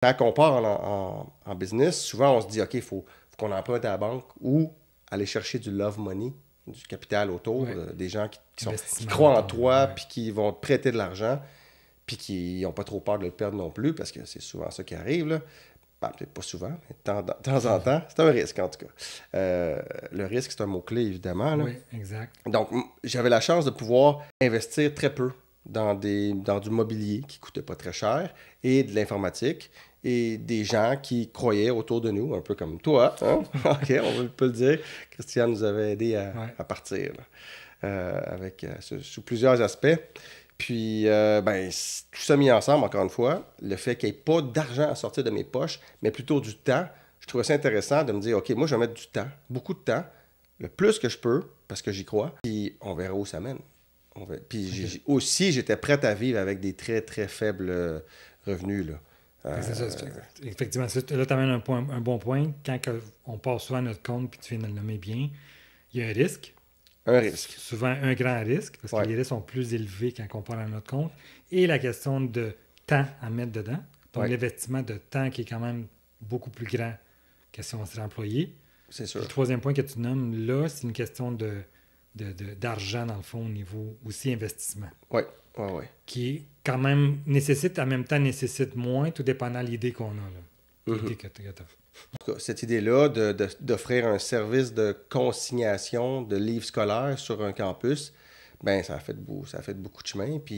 Quand on part en business, souvent on se dit, OK, faut qu'on emprunte à la banque ou aller chercher du love money, du capital autour, Ouais. des gens qui Investissement, croient en mettons, toi, ouais. puis qui vont te prêter de l'argent, puis qui n'ont pas trop peur de le perdre non plus, parce que c'est souvent ça qui arrive, là. Ben, peut-être pas souvent, mais de temps en temps. C'est un risque, en tout cas. Le risque, c'est un mot-clé, évidemment, là. Oui, exact. Donc, j'avais la chance de pouvoir investir très peu dans du mobilier qui ne coûtait pas très cher et de l'informatique et des gens qui croyaient autour de nous, un peu comme toi. Hein? OK, on peut le dire. Christian nous avait aidé Ouais. à partir là, sous plusieurs aspects. Puis, tout ça mis ensemble, encore une fois, le fait qu'il n'y ait pas d'argent à sortir de mes poches, mais plutôt du temps, je trouvais ça intéressant de me dire, OK, moi, je vais mettre du temps, beaucoup de temps, le plus que je peux, parce que j'y crois, puis on verra où ça mène. Puis OK. aussi, j'étais prêt à vivre avec des très, très faibles revenus, là. Fait que c'est ça. Euh, Effectivement, là, tu amènes un bon point. On part souvent à notre compte, puis tu viens de le nommer bien, il y a un risque, un risque. souvent un grand risque, parce que Ouais, les risques sont plus élevés quand on part à notre compte, et la question de temps à mettre dedans. Donc, ouais, l'investissement de temps qui est quand même beaucoup plus grand que si on serait employé. c'est Puis sûr. le troisième point que tu nommes là, c'est une question d'argent, dans le fond, au niveau aussi investissement, Ouais, ouais, ouais. qui est quand même en même temps nécessite moins, tout dépendant de l'idée qu'on a. Là. Mhm. L'idée que tu as. En tout cas, cette idée-là d'offrir un service de consignation de livres scolaires sur un campus, ben ça a fait beaucoup de chemin. Puis